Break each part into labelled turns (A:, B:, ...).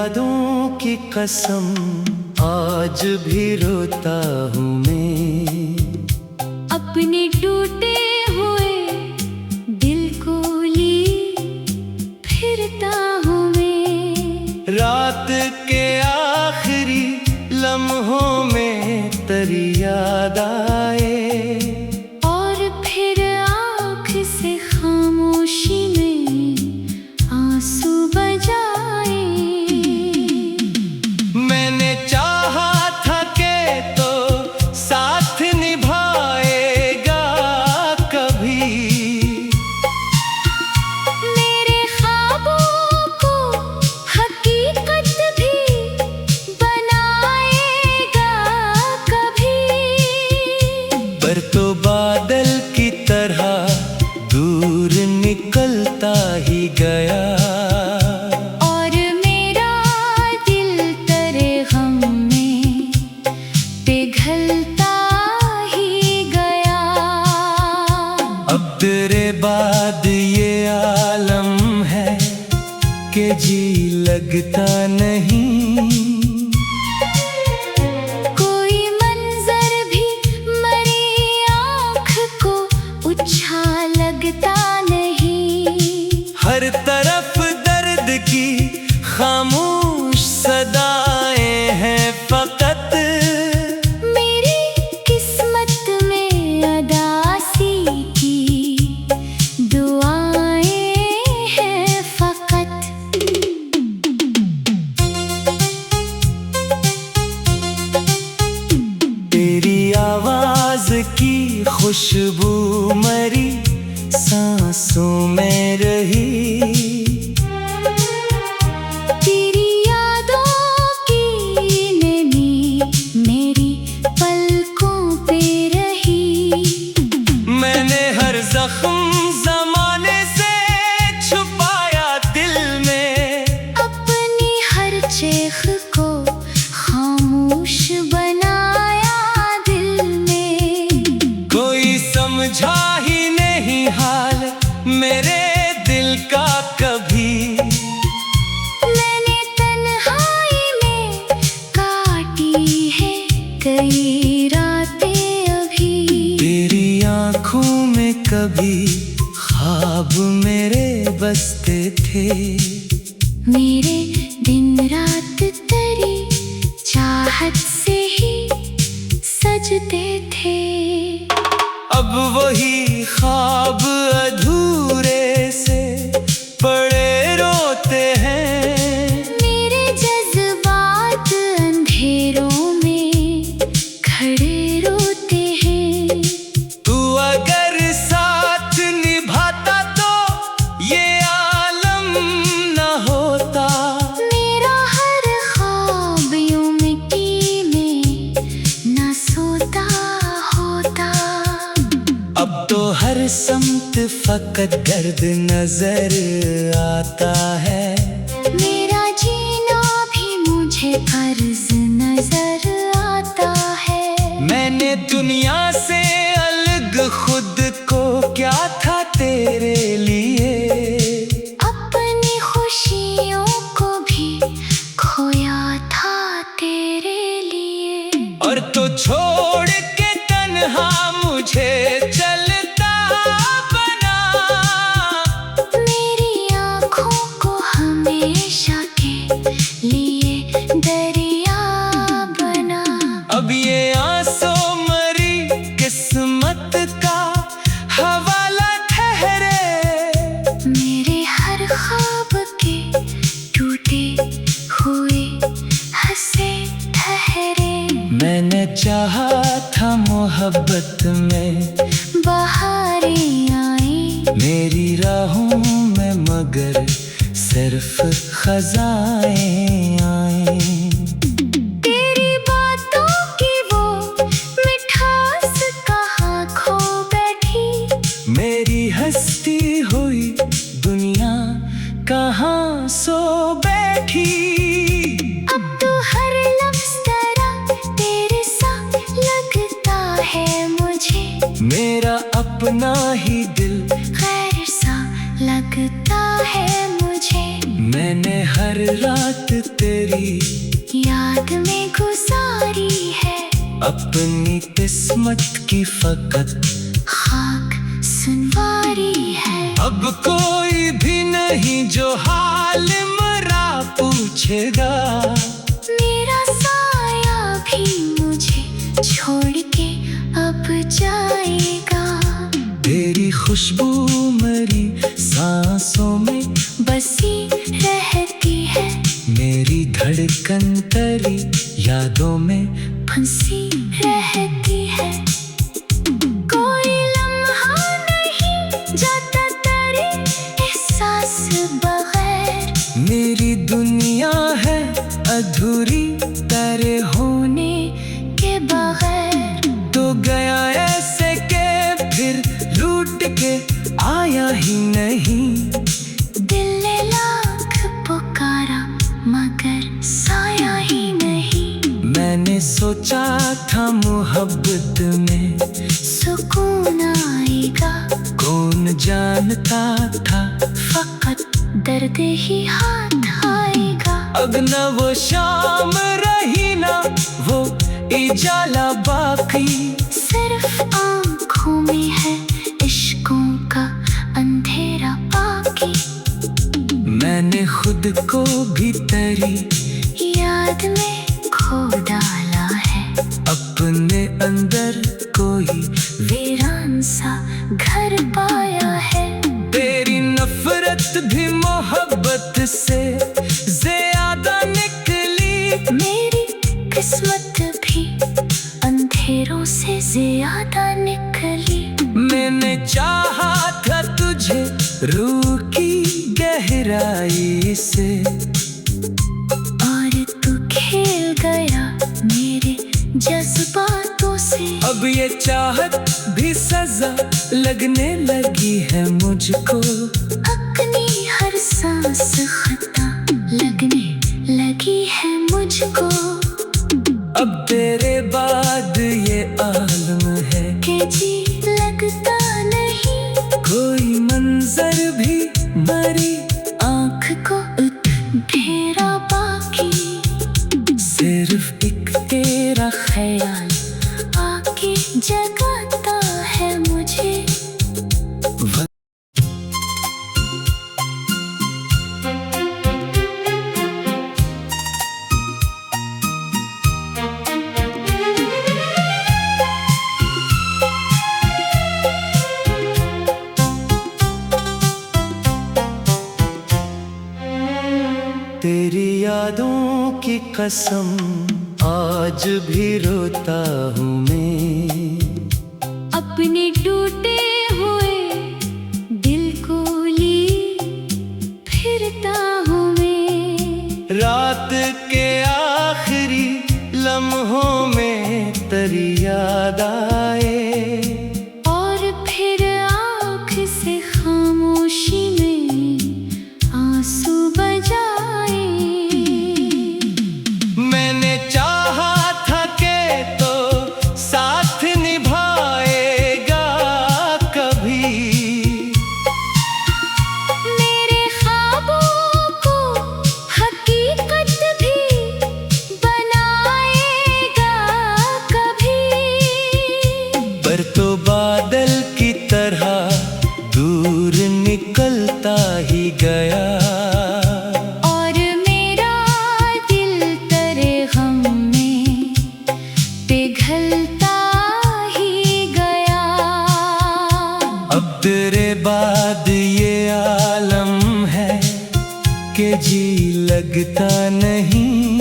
A: यादों की कसम आज भी रोता हूँ मैं।
B: अपने टूटे हुए दिल को लिए फिरता हूँ मैं।
A: रात के आखिरी लम्हों में तेरी याद आए,
B: और फिर आँख से खामोशी में आंसू बजाए।
A: मैंने चाहा था कि तो साथ निभाएगा कभी,
B: मेरे ख्वाबों को हकीकत भी बनाएगा कभी।
A: पर तो बादल की तरह दूर निकलता ही गया,
B: और मेरा दिल तेरे गम में पिघलता ही गया।
A: अब तेरे बाद ये आलम है कि जी लगता नहीं।
B: कोई मंजर भी मेरी आँख को अच्छा लगता नहीं।
A: हर तरफ दर्द की खामोश सदाएं हैं फकत,
B: मेरी किस्मत में अदासी की दुआएं हैं फकत।
A: तेरी आवाज की खुशबू मरी सांसों में रही,
B: तेरी यादों की नमी मेरी पलकों पे रही।
A: मैंने हर जख्म जमाने से छुपाया दिल में,
B: अपनी हर चेख को खामोश बनाया दिल में।
A: कोई समझा ही नहीं हाल मेरे दिल का कभी।
B: मैंने तन्हाई में काटी है कई रातें अभी।
A: तेरी आंखों में कभी ख्वाब मेरे बसते थे,
B: मेरे दिन रात तेरी चाहत से ही सजते थे।
A: अब वही ख्वाब अधूरे से पड़े रोते हैं।
B: मेरे जज्बात अंधेरों में खड़े रोते हैं।
A: तू अगर साथ निभाता तो ये आलम न होता।
B: मेरा हर ख्वाब यूं मिट्टी में न सोता होता।
A: अब तो हर समत फकत दर्द नजर आता है,
B: मेरा जीना भी मुझे फर्ज नजर आता है।
A: मैंने दुनिया से अलग खुद को क्या था तेरे लिए,
B: अपनी खुशियों को भी खोया था तेरे लिए।
A: और तो छोड़ के तन्हा मुझे चलता बना।
B: मेरी आँखों को हमेशा के लिए दरिया बना।
A: अब ये आंसू मरी किस्मत का हवाला ठहरे,
B: मेरे हर ख्वाब के टूटे हुए हंसे ठहरे।
A: मैंने चाहा था मोहब्बत में
B: बहारें आई
A: मेरी राहों में, मगर सिर्फ खजाएं आए।
B: तेरी बातों की वो मिठास कहाँ खो बैठी।
A: मेरी हस्ती हुई दुनिया कहाँ सो बैठी।
B: अब तो हर लफ्ज़ तरह तेरे साथ लगता है मुझे।
A: मेरा अपना ही दिल
B: खैर सा लगता है मुझे।
A: मैंने हर रात तेरी
B: याद में गुजारी है।
A: अपनी किस्मत की फकत
B: खाक सुनवारी है।
A: अब कोई भी नहीं जो हाल मरा पूछेगा।
B: मेरा साया भी मुझे छोड़ के अब जाएगा।
A: तेरी खुशबू मेरी सांसों में
B: बसी रहती है।
A: मेरी धड़कन तेरी यादों में
B: फंसी रहती है। कोई लम्हा नहीं जाता तेरे एहसास बगैर।
A: मेरी दुनिया है अधूरी तेरे
B: होने के बगैर।
A: तो गया ऐसे के फिर लूट के आया ही नहीं।
B: दिल ने लाख पुकारा मगर साया ही नहीं।
A: मैंने सोचा था मोहब्बत में
B: सुकून आएगा।
A: कौन जानता था
B: फकत दर्द ही हाथ आएगा।
A: अब न वो शाम रही ना वो इजाला बाकी।
B: सिर्फ आँखों में है इश्कों का अंधेरा बाकी।
A: मैंने खुद को भी तेरी
B: याद में खो डाला है।
A: अपने अंदर कोई
B: वीरान सा घर पाया है।
A: तेरी नफरत भी मोहब्बत से ज्यादा निकली।
B: मेरी किस्मत भी अंधेरों से ज्यादा निकली।
A: मैंने चाहा था तुझे रूह की गहराई से।
B: और तू खेल गया मेरे जज्बातों से।
A: अब ये चाहत भी सजा लगने लगी है मुझको।
B: अपनी हर सांस खता लगने लगी है मुझको।
A: अब तेरे बाद ये आलम है
B: कि जी लगता नहीं।
A: कोई मंजर भी मरी
B: आँख को अंधेरा बाकी।
A: सिर्फ एक तेरा ख्याल
B: आके जगाता है मुझे।
A: तेरी यादों की कसम आज भी रोता हूँ मैं।
B: अपने टूटे हुए दिल को ली फिरता हूँ मैं।
A: रात के आखिरी लम्हों में तेरी याद आए।
B: और फिर आँख से खामोशी में आंसू बजाए।
A: मैंने चाहा था के तो साथ निभाएगा कभी।
B: मेरे ख्वाबों को हकीकत भी बनाएगा कभी।
A: पर तो बादल की तरह दूर निकलता ही गया।
B: और मेरा दिल तेरे गम में पिघलता ही गया।
A: अब तेरे बाद ये आलम है कि जी लगता नहीं।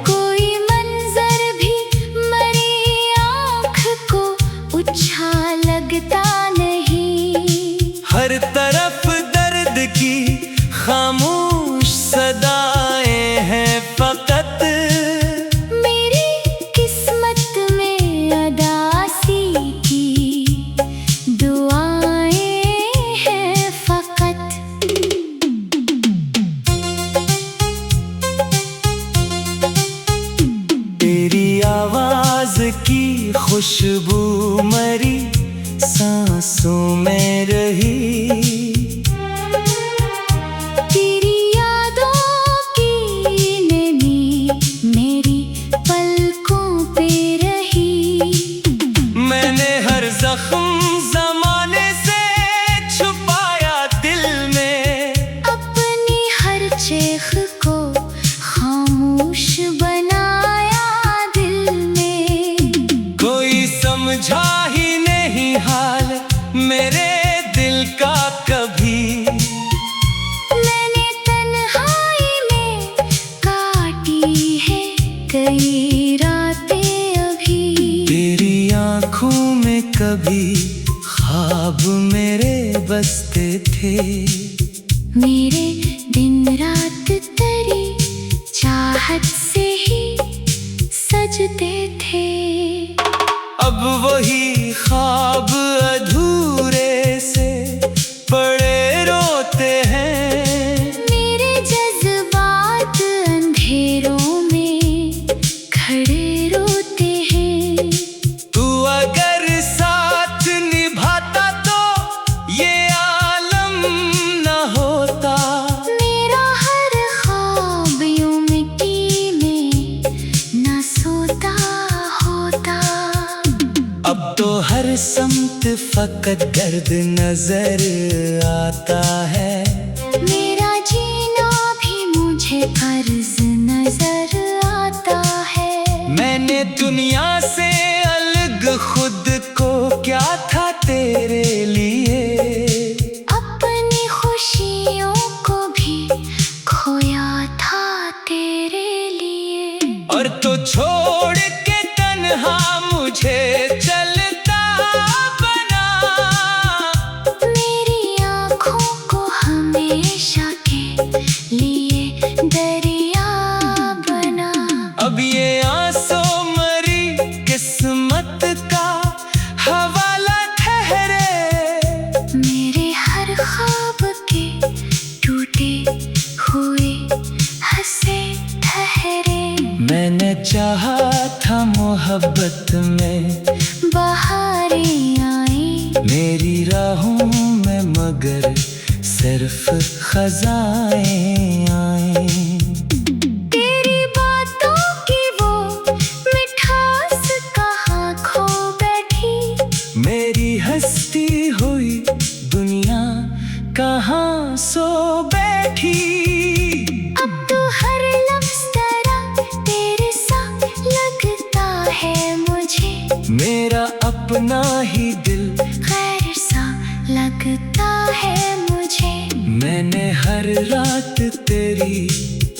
B: कोई मंजर भी मरी आँख को अच्छा लगता नहीं।
A: हर तरफ दर्द की खामोश सदाएं हैं फकत।
B: मेरी किस्मत में अदासी की दुआएं हैं फकत।
A: तेरी आवाज की खुशबू मरी सांसों में रही।
B: तेरी यादों
A: मेरे दिल का कभी।
B: मैंने तन्हाई में काटी है कई रातें अभी।
A: तेरी आँखों में कभी ख्वाब मेरे बसते थे।
B: मेरे दिन रात तेरी चाहत से ही सजते थे।
A: अब वही ख्वाब अधूरे से पड़े रोते हैं।
B: मेरे जज्बात अंधेरों में खड़े रोते हैं।
A: तू अगर साथ निभाता तो ये आलम न होता।
B: मेरा हर ख्वाब यूं मिट्टी में न सोता होता।
A: अब तो हर समत फकत दर्द नजर आता है।
B: मेरा जीना भी मुझे फर्ज नजर आता है।
A: मैंने दुनिया से अलग खुद को क्या था तेरे लिए।
B: अपनी खुशियों को भी खोया था तेरे लिए।
A: और तो छोड़ के तन्हा मुझे चलता बना।
B: मेरी आँखों को हमेशा के लिए दरिया बना।
A: अब ये आंसू मरी किस्मत का हवाला ठहरे।
B: मेरे हर ख्वाब के टूटे हुए हंसे ठहरे।
A: मैंने चाहा था मोहब्बत में
B: बहारें आई
A: मेरी राहों में, मगर सिर्फ खजाएं आए।
B: तेरी बातों की वो मिठास कहाँ खो बैठी।
A: मेरी हस्ती हुई दुनिया कहाँ सो बैठी।
B: अब तो हर लफ्ज़ तरह तेरे सा लगता है मुझे।
A: मेरा अपना ही दिल
B: गैर सा लगता है मुझे।
A: मैंने हर रात तेरी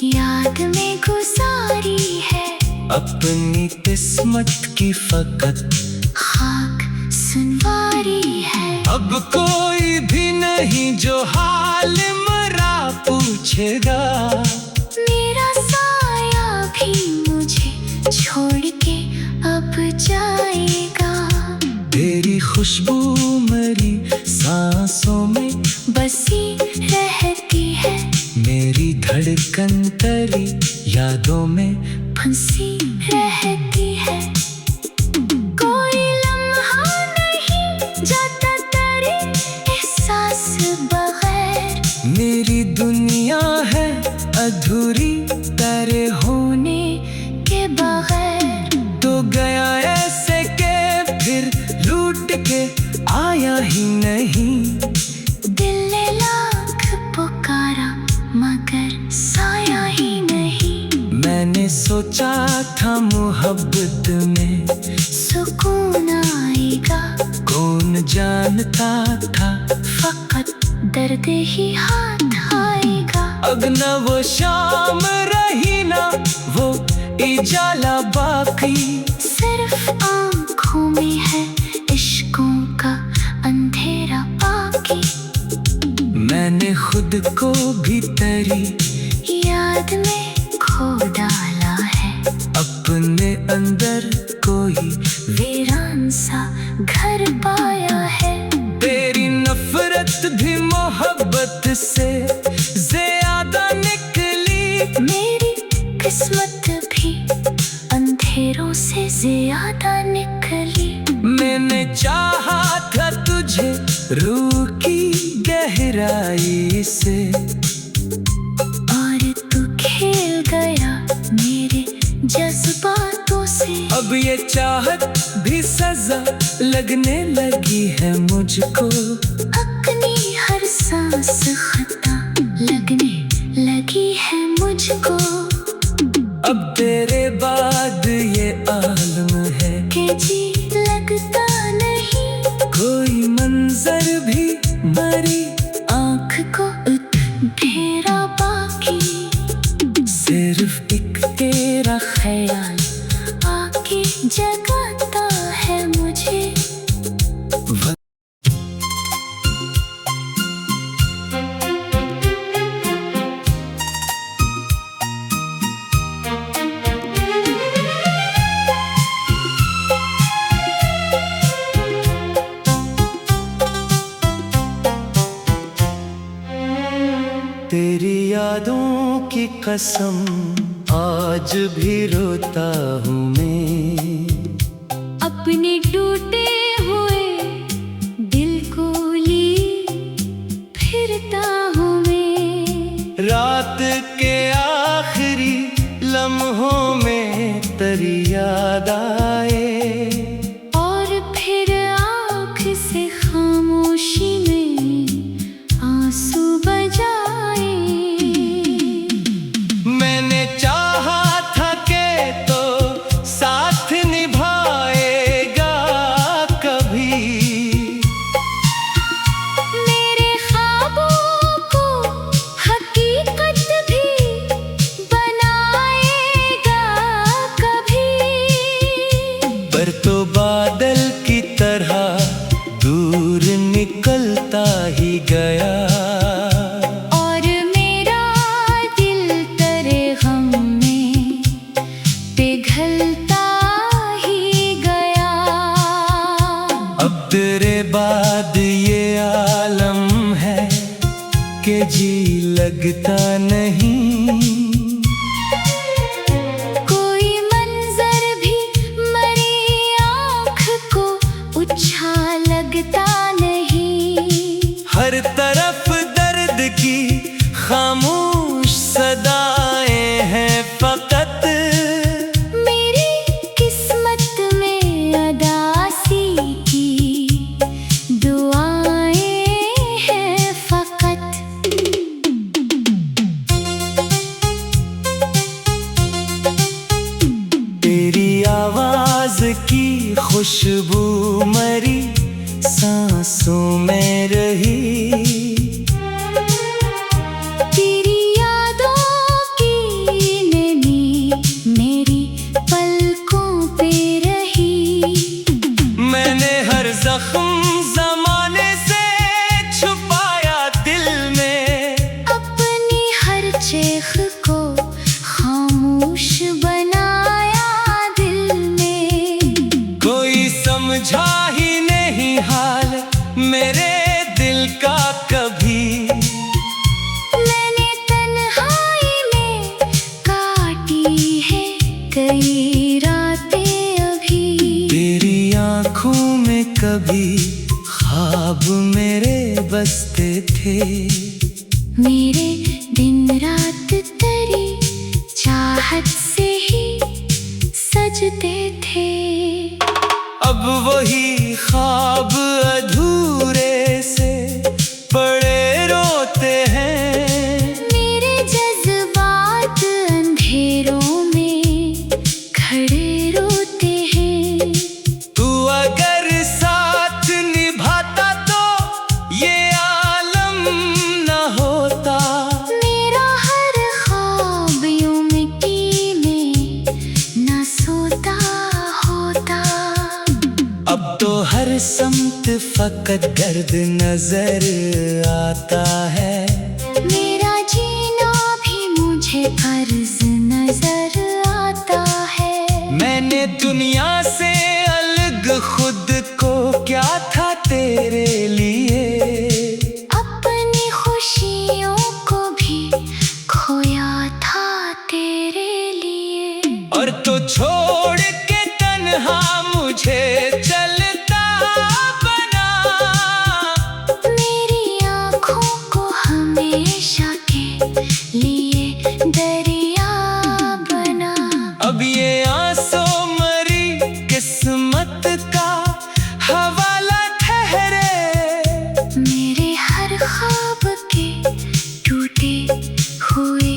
B: याद में गुजारी है।
A: अपनी किस्मत की फकत
B: खाक सुनवारी है।
A: अब कोई भी नहीं जो हाल मरा पूछेगा।
B: मेरा साया भी मुझे छोड़ के अब जाएगा।
A: तेरी खुशबू मेरी सांसों में
B: बसी रहती है।
A: मेरी धड़कन तेरी यादों में
B: फंसी रहती है। कोई लम्हा नहीं जाता तेरे एहसास बगैर।
A: मेरी दुनिया है अधूरी तेरे
B: होने के बगैर।
A: तो गया ऐसे के फिर लूट के आया ही नहीं।
B: दिल ने लाख पुकारा मगर साया ही नहीं।
A: मैंने सोचा था मोहब्बत में
B: सुकून आएगा।
A: कौन जानता था
B: फकत दर्द ही हाथ आएगा।
A: अब न वो शाम रही ना वो इजाला बाकी।
B: सिर्फ आँखों में है इश्कों का अंधेरा बाकी।
A: मैंने खुद को भी तेरी
B: याद में खो डाला है।
A: अपने अंदर कोई
B: वीरान सा घर पाया है।
A: तेरी नफरत भी मोहब्बत से ज्यादा निकली।
B: मेरी किस्मत भी अंधेरों से ज्यादा निकली।
A: मैंने चाहा था तुझे रूह की गहराई से।
B: और तू खेल गया मेरे जज्बातों से।
A: अब ये चाहत भी सजा लगने लगी है मुझको।
B: अपनी हर सांस खता लगने लगी है मुझको।
A: अब तेरे बाद ये आलम है
B: कि जी लगता नहीं।
A: कोई मंजर मरी
B: आँख को अंधेरा बाकी,
A: सिर्फ एक तेरा ख्याल
B: आके जगाता है मुझे।
A: तेरी यादों की कसम आज भी रोता हूँ मैं,
B: अपने टूटे हुए दिल को लिए फिरता हूँ मैं।
A: रात के आखिरी लम्हों में तेरी याद आए,
B: और फिर आँख से खामोशी में आंसू बजाए।
A: मैंने चाहा था कि तो साथ निभाएगा कभी,
B: मेरे ख्वाबों को हकीकत भी बनाएगा कभी।
A: पर तो बादल की तरह दूर निकलता ही गया,
B: और मेरा दिल तेरे गम में पिघलता ही गया।
A: अब तेरे बाद ये आलम है कि जी लगता नहीं,
B: कोई मंजर भी मरी आँख को अच्छा लगता नहीं।
A: हर तरफ दर्द की खामोश सदाएं हैं फकत,
B: मेरी किस्मत में अदासी की दुआएं हैं फकत।
A: तेरी आवाज की खुशबू मरी सांसों में रही,
B: तेरी यादों की नमी मेरी पलकों पे रही।
A: मैंने हर जख्म जमाने से छुपाया दिल में,
B: अपनी हर चेख को खामोश बनाया दिल में।
A: कोई समझा ही नहीं हाल मेरे दिल का कभी,
B: मैंने तन्हाई में काटी है कई रातें अभी।
A: तेरी आंखों में कभी ख्वाब मेरे बसते थे,
B: मेरे दिन रात तेरी चाहत से ही सजते थे।
A: अब वही ख्वाब अधूरे से पड़े रोते हैं,
B: मेरे जज्बात अंधेरों में खड़े रोते हैं।
A: तू अगर साथ निभाता तो ये आलम न होता,
B: मेरा हर ख्वाब यूं मिट्टी में न सोता होता।
A: अब तो हर समत फकत गर्द नजर आता है,
B: मेरा जीना भी मुझे फर्ज नजर आता है।
A: मैंने दुनिया से अलग खुद को क्या था तेरे लिए,
B: अपनी खुशियों को भी खोया था तेरे लिए।
A: और तो छोड़ के तन्हा मुझे चलता बना,
B: मेरी आँखों को हमेशा के लिए दरिया बना।
A: अब ये आंसू मरी किस्मत का हवाला ठहरे,
B: मेरे हर ख्वाब के टूटे हुए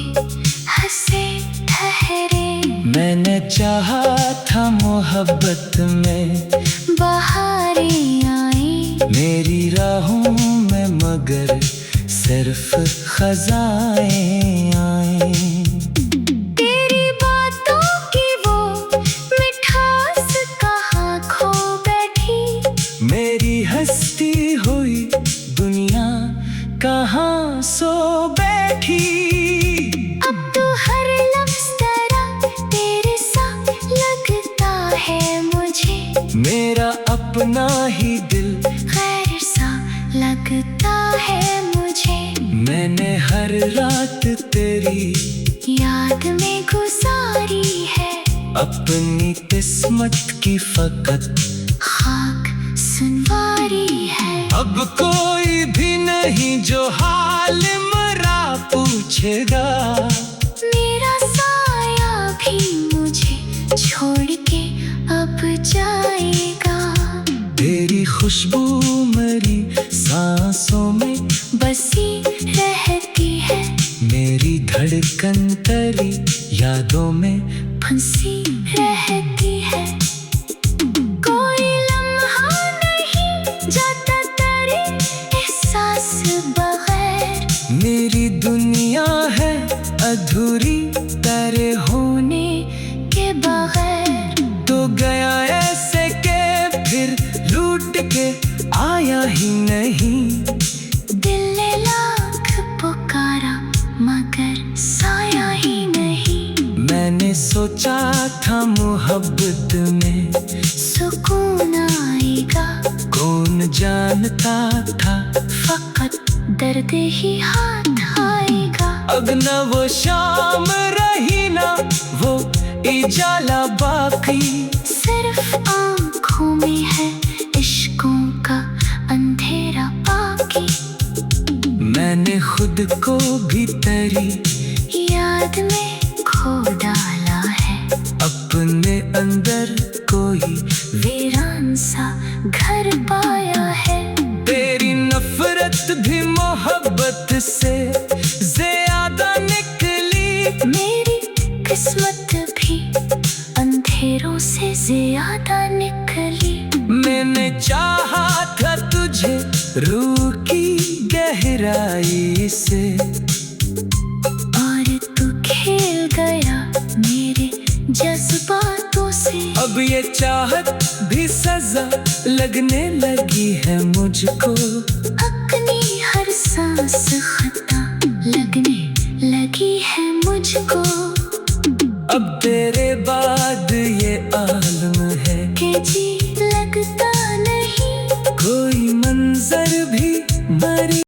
B: हंसे ठहरे।
A: मैंने चाहा था मोहब्बत में
B: बहारें आई
A: मेरी राहों में मगर सिर्फ खजाएं आए।
B: तेरी बातों की वो मिठास कहाँ खो बैठी,
A: मेरी हस्ती हुई दुनिया कहाँ सो बैठी।
B: अब तो हर लफ्ज़ तेरा तेरे सा लगता है मुझे,
A: मेरा अपना ही दिल
B: गैर सा लगता है मुझे।
A: मैंने हर रात तेरी
B: याद में गुजारी है,
A: अपनी किस्मत की फकत
B: खाक सुनवारी है।
A: अब कोई भी नहीं जो हाल मरा पूछेगा,
B: मेरा साया भी मुझे छोड़ के अब जाएगा।
A: तेरी खुशबू मेरी सांसों में
B: बसी रहती है,
A: मेरी धड़कन तेरी यादों में
B: फंसी रहती है। कोई लम्हा नहीं जाता तेरे एहसास बगैर,
A: मेरी दुनिया है अधूरी तेरे
B: होने के बगैर।
A: तो गया ऐसे के फिर लूट के आया ही नहीं।
B: दिल ने लाख पुकारा मगर साया ही नहीं,
A: मैंने सोचा था मोहब्बत में
B: सुकून आएगा,
A: कौन जानता था
B: फकत दर्द ही हाथ आएगा।
A: अब न वो शाम रही ना वो इजाला बाकी,
B: सिर्फ आँखों में है इश्कों का अंधेरा बाकी।
A: मैंने खुद को भी तेरी
B: याद में खो डाला है,
A: अपने अंदर कोई
B: वीरान सा घर पाया है।
A: तेरी नफरत भी मोहब्बत से ज्यादा निकली,
B: मेरी किस्मत भी अंधेरों से ज्यादा निकली।
A: मैंने चाहा था तुझे रूह की गहराई से,
B: और तू खेल गया मेरे जज्बातों से।
A: अब ये चाहत भी सजा लगने लगी है मुझको,
B: अपनी हर सांस खता लगने लगी है मुझको।
A: अब तेरे बाद